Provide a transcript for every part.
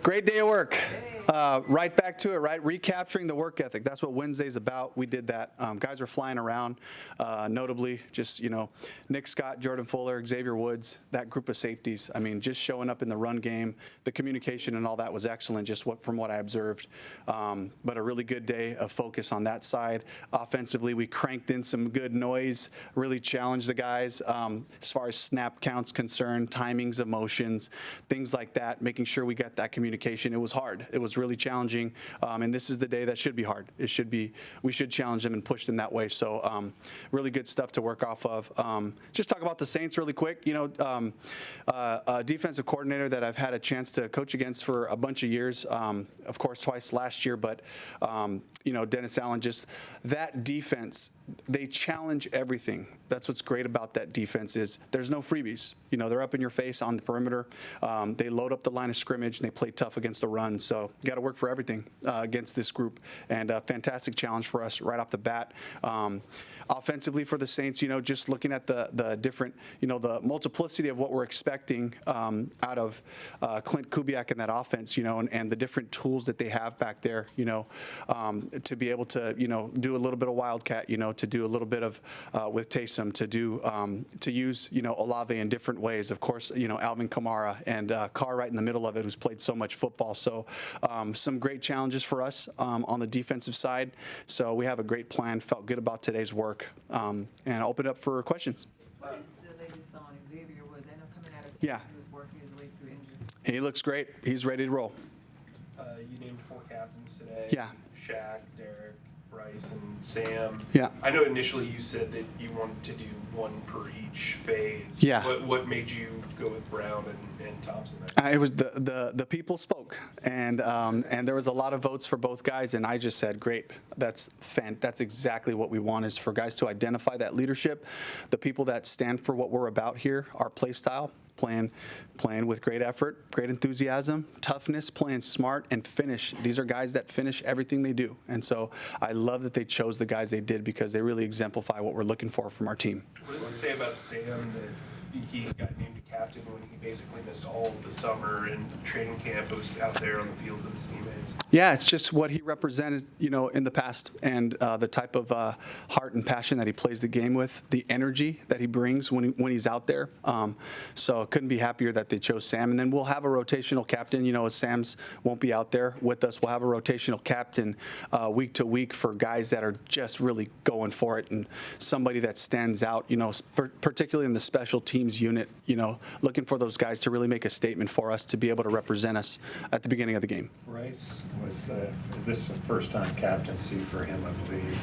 Great day of work. Right back to it, right? Recapturing the work ethic. That's what Wednesday's about. We did that. Guys were flying around, notably just, Nick Scott, Jordan Fuller, Xavier Woods, that group of safeties. I mean, just showing up in the run game, the communication and all that was excellent, just from what I observed. But a really good day of focus on that side. Offensively, we cranked in some good noise, really challenged the guys as far as snap counts concerned, timings of motions, things like that, making sure we got that communication. It was hard. It was really challenging, and this is the day that should be hard. We should challenge them and push them that way. So really good stuff to work off of. Just talk about the Saints really quick. A defensive coordinator that I've had a chance to coach against for a bunch of years, of course twice last year, but Dennis Allen, just that defense, they challenge everything. That's what's great about that defense is there's no freebies. They're up in your face on the perimeter. They load up the line of scrimmage, and they play tough against the run. So you got to work for everything against this group. And a fantastic challenge for us right off the bat. Offensively for the Saints, just looking at the different, the multiplicity of what we're expecting out of Clint Kubiak and that offense, and the different tools that they have back there, to be able to, do a little bit of wildcat, to do a little bit of with Taysom, to use, Olave in different ways. Of course, Alvin Kamara and Carr right in the middle of it, who's played so much football. So some great challenges for us on the defensive side. So we have a great plan. Felt good about today's work. And I'll open it up for questions. What is the latest on Xavier Woods? I know coming out of Yeah. he was working his way through injury. He looks great. He's ready to roll. You named 4 captains today. Yeah. Shaq, Derek, Bryce, and Sam. Yeah. I know initially you said that you wanted to do one per each phase. Yeah. What made you go with Brown and Thompson? It was the people spoke, and there was a lot of votes for both guys, and I just said, great, that's exactly what we want, is for guys to identify that leadership, the people that stand for what we're about here, our play style, playing with great effort, great enthusiasm, toughness, playing smart, and finish. These are guys that finish everything they do, and so I love that they chose the guys they did because they really exemplify what we're looking for from our team. What does it say about Sam that he got named a captain when he basically missed all of the summer and training camp, was out there on the field with his teammates? Yeah, it's just what he represented, in the past, and the type of heart and passion that he plays the game with, the energy that he brings when he's out there. So couldn't be happier that they chose Sam. And then we'll have a rotational captain. As Sam's won't be out there with us, we'll have a rotational captain week to week for guys that are just really going for it, and somebody that stands out, particularly in the special teams unit, looking for those guys to really make a statement for us to be able to represent us at the beginning of the game. Bryce is this the first time captaincy for him, I believe.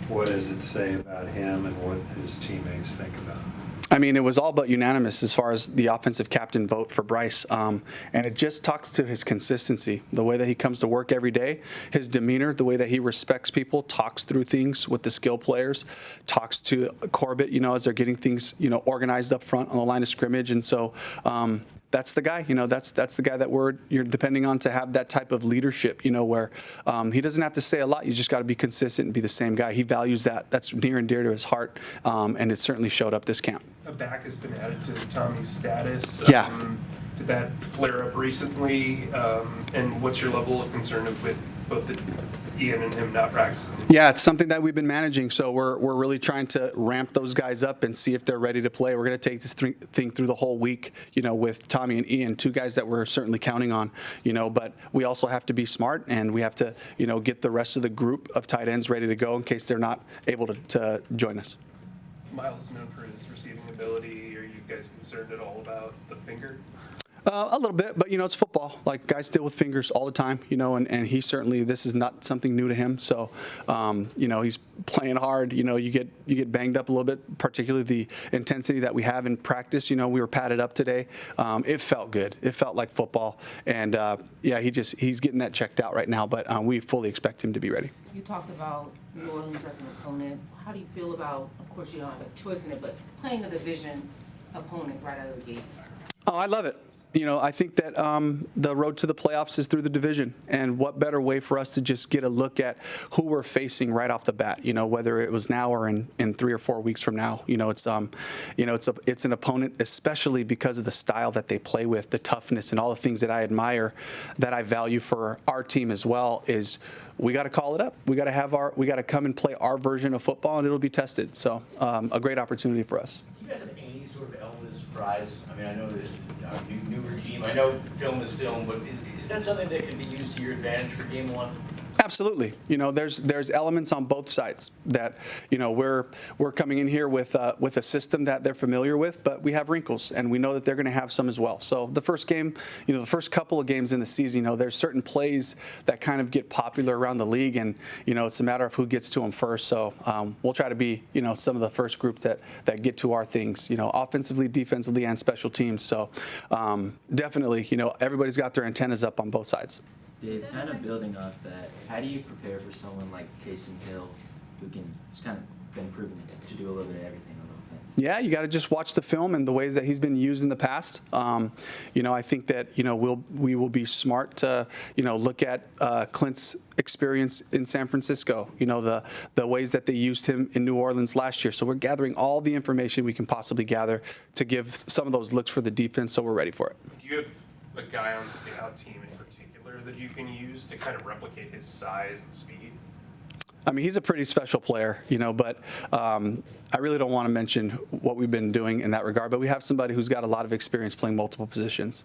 What does it say about him and what his teammates think about him? I mean, it was all but unanimous as far as the offensive captain vote for Bryce. And it just talks to his consistency, the way that he comes to work every day, his demeanor, the way that he respects people, talks through things with the skill players, talks to Corbett, as they're getting things, organized up front on the line of scrimmage. And so, that's the guy, that's the guy that you're depending on to have that type of leadership, where he doesn't have to say a lot. You just got to be consistent and be the same guy. He values that. That's near and dear to his heart, and it certainly showed up this camp. A back has been added to Tommy's status. Yeah. Did that flare up recently? And what's your level of concern with both Ian and him not practicing? Yeah, it's something that we've been managing. So we're really trying to ramp those guys up and see if they're ready to play. We're going to take this thing through the whole week, with Tommy and Ian, 2 guys that we're certainly counting on, but we also have to be smart, and we have to, get the rest of the group of tight ends ready to go in case they're not able to join us. Miles is known for his receiving ability. Are you guys concerned at all about the finger? A little bit, but it's football. Like, guys deal with fingers all the time, and he certainly, this is not something new to him. So, he's playing hard. You get banged up a little bit, particularly the intensity that we have in practice. We were padded up today. It felt good. It felt like football, and he's getting that checked out right now. But we fully expect him to be ready. You talked about New Orleans as an opponent. How do you feel about, of course you don't have a choice in it, but playing a division opponent right out of the gate? Oh, I love it. I think that the road to the playoffs is through the division, and what better way for us to just get a look at who we're facing right off the bat. Whether it was now or in 3 or 4 weeks from now. It's an opponent, especially because of the style that they play with, the toughness, and all the things that I admire, that I value for our team as well. Is we got to call it up. We got to come and play our version of football, and it'll be tested. So a great opportunity for us. Do you guys have any sort of element of surprise? I mean, I know there's a new regime. I know film is film, but is that something that can be used to your advantage for game one? Absolutely. There's elements on both sides that, we're coming in here with a system that they're familiar with, but we have wrinkles, and we know that they're going to have some as well. So the first game, the first couple of games in the season, there's certain plays that kind of get popular around the league, and, it's a matter of who gets to them first. So we'll try to be, some of the first group that get to our things, offensively, defensively, and special teams. So definitely, everybody's got their antennas up on both sides. Dave, kind of building off that, how do you prepare for someone like Taysom Hill, who has kind of been proven to do a little bit of everything on offense? Yeah, you got to just watch the film and the ways that he's been used in the past. I think that we will be smart to look at Clint's experience in San Francisco. The ways that they used him in New Orleans last year. So we're gathering all the information we can possibly gather to give some of those looks for the defense. So we're ready for it. Do you have a guy on the scout team in particular that you can use to kind of replicate his size and speed? I mean, he's a pretty special player, but I really don't want to mention what we've been doing in that regard. But we have somebody who's got a lot of experience playing multiple positions.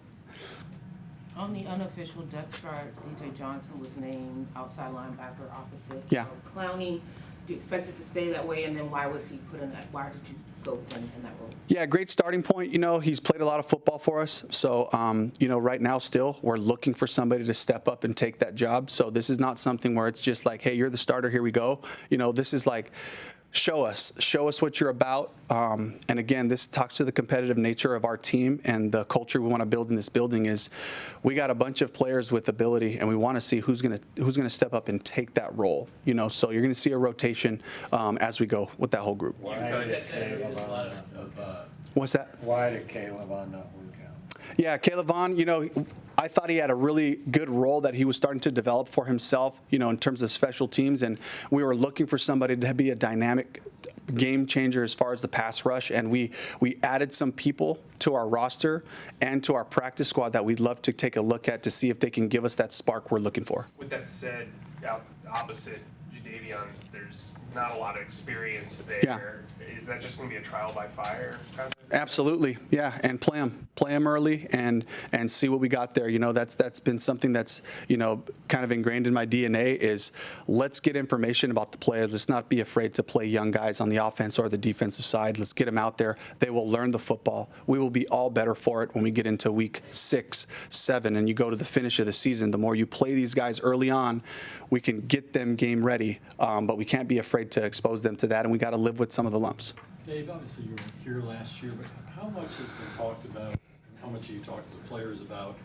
On the unofficial depth chart, DJ Johnson was named outside linebacker opposite. Yeah. Clowney, do you expect it to stay that way? And then why was he put in that? Why did you go with him in that role? Yeah, great starting point. He's played a lot of football for us. So, right now still, we're looking for somebody to step up and take that job. So this is not something where it's just like, hey, you're the starter, here we go. This is like, show us what you're about. And again, this talks to the competitive nature of our team and the culture we want to build in this building. Is we got a bunch of players with ability, and we want to see who's gonna step up and take that role. So you're gonna see a rotation as we go with that whole group. Why did Caleb What's that? Why did Caleb not work out? Yeah, Caleb Vaughn, I thought he had a really good role that he was starting to develop for himself, in terms of special teams. And we were looking for somebody to be a dynamic game changer as far as the pass rush. And we added some people to our roster and to our practice squad that we'd love to take a look at to see if they can give us that spark we're looking for. With that said, out opposite Jadeveon, there's not a lot of experience there. Yeah. Is that just going to be a trial by fire kind of thing? Absolutely, yeah, and play them early and see what we got there. That's been something that's kind of ingrained in my DNA. Is let's get information about the players. Let's not be afraid to play young guys on the offense or the defensive side. Let's get them out there. They will learn the football. We will be all better for it when we get into week 6, 7, and you go to the finish of the season. The more you play these guys early on, we can get them game ready. But we can't be afraid to expose them to that, and we got to live with some of the lumps. Dave, obviously you were here last year, but how much has been talked about, and how much have you talked to the players about,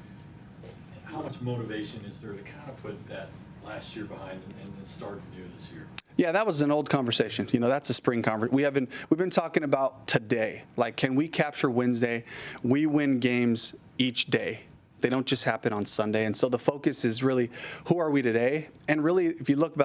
how much motivation is there to kind of put that last year behind and then start new this year? Yeah, that was an old conversation. That's a spring conversation. We've been talking about today. Like, can we capture Wednesday? We win games each day. They don't just happen on Sunday. And so the focus is really, who are we today? And really, if you look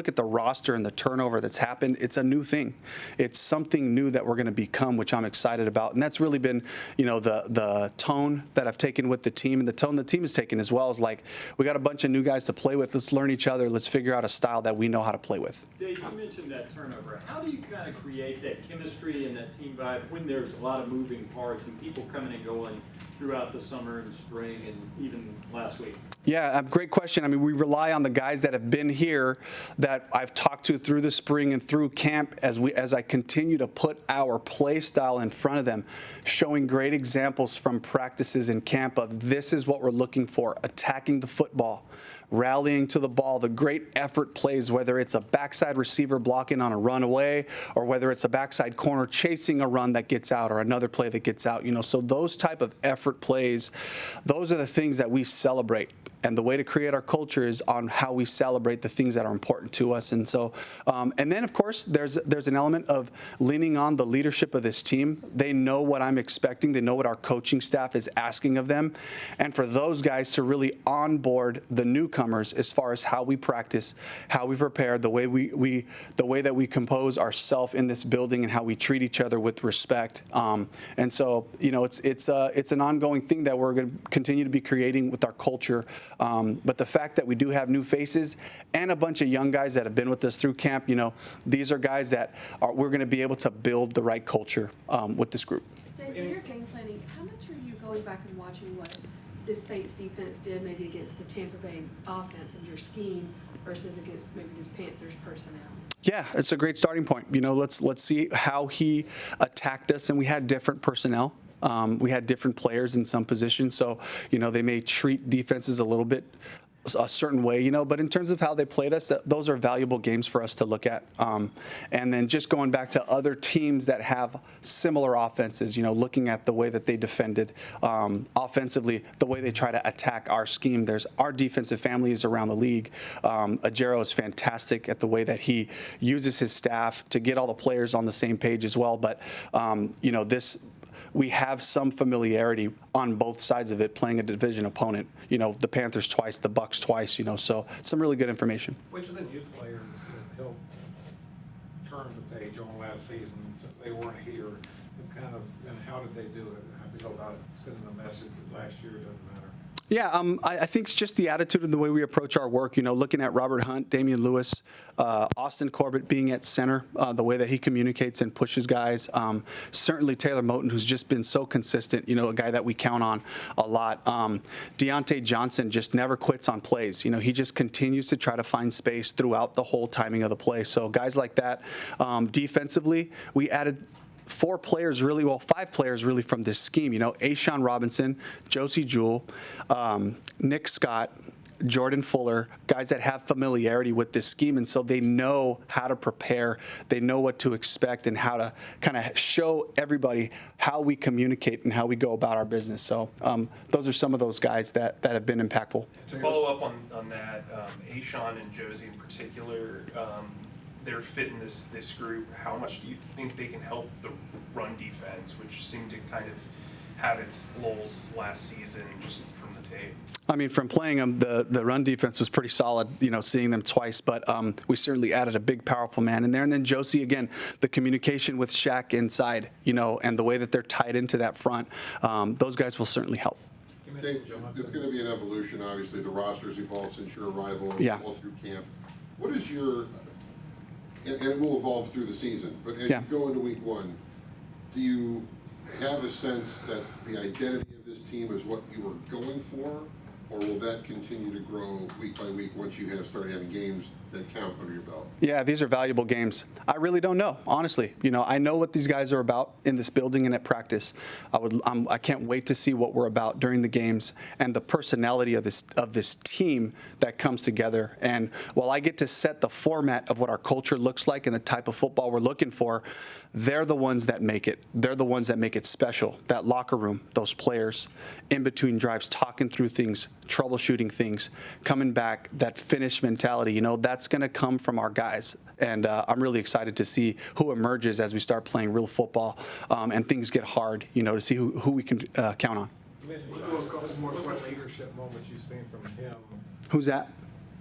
at the roster and the turnover that's happened, it's a new thing. It's something new that we're going to become, which I'm excited about. And that's really been, the tone that I've taken with the team, and the tone the team has taken as well, is like, we got a bunch of new guys to play with. Let's learn each other. Let's figure out a style that we know how to play with. Dave, you mentioned that turnover. How do you kind of create that chemistry and that team vibe when there's a lot of moving parts and people coming and going throughout the summer and spring and even last week? Yeah, great question. I mean, we rely on the guys that have been here, that I've talked to through the spring and through camp, as I continue to put our play style in front of them, showing great examples from practices in camp of this is what we're looking for: attacking the football, rallying to the ball, the great effort plays, whether it's a backside receiver blocking on a runaway, or whether it's a backside corner chasing a run that gets out, or another play that gets out. So those type of effort plays, those are the things that we celebrate. And the way to create our culture is on how we celebrate the things that are important to us. And so, and then of course, there's an element of leaning on the leadership of this team. They know what I'm expecting. They know what our coaching staff is asking of them. And for those guys to really onboard the newcomers as far as how we practice, how we prepare, the way the way that we compose ourselves in this building, and how we treat each other with respect. And so, it's an ongoing thing that we're going to continue to be creating with our culture. But the fact that we do have new faces and a bunch of young guys that have been with us through camp, these are guys that we're going to be able to build the right culture with this group. Dave, in your game planning, how much are you going back and watching what this Saints defense did maybe against the Tampa Bay offense and your scheme versus against maybe this Panthers personnel? Yeah, it's a great starting point. Let's see how he attacked us, and we had different personnel. We had different players in some positions, so they may treat defenses a little bit a certain way, but in terms of how they played us, those are valuable games for us to look at. And then just going back to other teams that have similar offenses, looking at the way that they defended offensively, the way they try to attack our scheme. There's our defensive families around the league. Ajero is fantastic at the way that he uses his staff to get all the players on the same page as well. But we have some familiarity on both sides of it, playing a division opponent. The Panthers twice, the Bucks twice. So some really good information. Which of the youth players helped turn the page on last season since they weren't here? And how did they do it? How did they go about sending a message that last year doesn't matter? Yeah, I think it's just the attitude and the way we approach our work. Looking at Robert Hunt, Damian Lewis, Austin Corbett being at center, the way that he communicates and pushes guys. Certainly Taylor Moton, who's just been so consistent, a guy that we count on a lot. Deontay Johnson just never quits on plays. He just continues to try to find space throughout the whole timing of the play. So guys like that. Defensively, we added five players really from this scheme. Ashawn Robinson, Josie Jewell, Nick Scott, Jordan Fuller, guys that have familiarity with this scheme, and so they know how to prepare, they know what to expect, and how to kind of show everybody how we communicate and how we go about our business. So those are some of those guys that have been impactful. To follow up on that, Ashawn and Josie in particular, they're fitting this group. How much do you think they can help the run defense, which seemed to kind of have its lulls last season just from the tape? I mean, from playing them, the run defense was pretty solid, seeing them twice, but we certainly added a big, powerful man in there. And then Josie, again, the communication with Shaq inside, and the way that they're tied into that front, those guys will certainly help. Dave, it's going to be an evolution, obviously. The roster's evolved since your arrival and Yeah. all through camp. What is your, and it will evolve through the season, but as Yeah. you go into week one, do you have a sense that the identity of this team is what you were going for, or will that continue to grow week by week once you start having games that count under your belt? Yeah, these are valuable games. I really don't know, honestly. I know what these guys are about in this building and at practice. I can't wait to see what we're about during the games and the personality of this team that comes together. And while I get to set the format of what our culture looks like and the type of football we're looking for, they're the ones that make it. They're the ones that make it special. That locker room, those players, in between drives, talking through things, troubleshooting things, coming back, that finish mentality, that's going to come from our guys. And I'm really excited to see who emerges as we start playing real football and things get hard, to see who we can count on. What's the leadership moment you've seen from him, Who's that?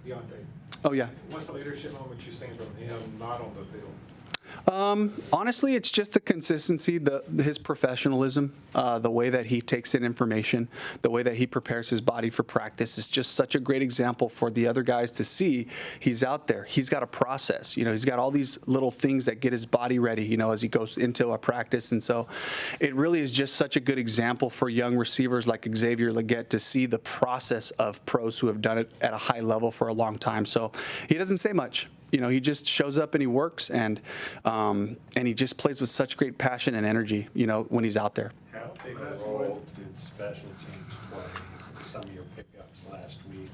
Deontay? Oh, yeah. What's the leadership moment you've seen from him not on the field? Honestly, it's just the consistency, his professionalism, the way that he takes in information, the way that he prepares his body for practice is just such a great example for the other guys to see. He's out there. He's got a process. He's got all these little things that get his body ready, as he goes into a practice. And so it really is just such a good example for young receivers like Xavier Legette to see the process of pros who have done it at a high level for a long time. So he doesn't say much. He just shows up and he works, and he just plays with such great passion and energy, when he's out there. How big a role did special teams play in some of your pickups last week,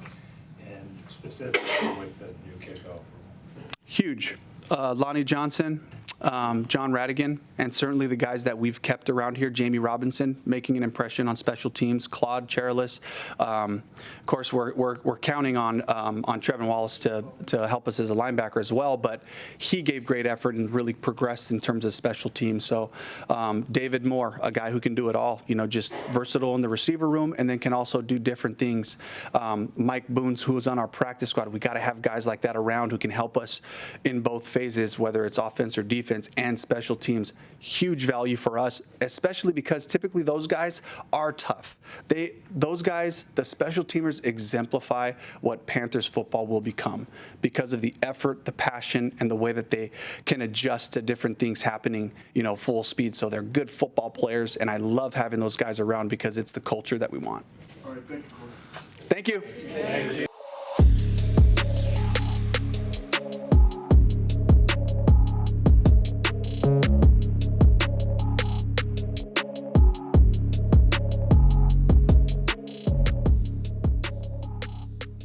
and specifically with the new kickoff rule? Huge. Lonnie Johnson, John Radigan, and certainly the guys that we've kept around here, Jamie Robinson, making an impression on special teams, Claude Cherilus. Of course, we're counting on Trevin Wallace to help us as a linebacker as well, but he gave great effort and really progressed in terms of special teams. So David Moore, a guy who can do it all, just versatile in the receiver room and then can also do different things. Mike Boones, who was on our practice squad, we got to have guys like that around who can help us in both phases, whether it's offense or defense and special teams. Huge value for us, especially because typically those guys are tough. Those guys, the special teamers, exemplify what Panthers football will become because of the effort, the passion, and the way that they can adjust to different things happening, full speed. So they're good football players, and I love having those guys around because it's the culture that we want. All right, thank you, Corey. Thank you.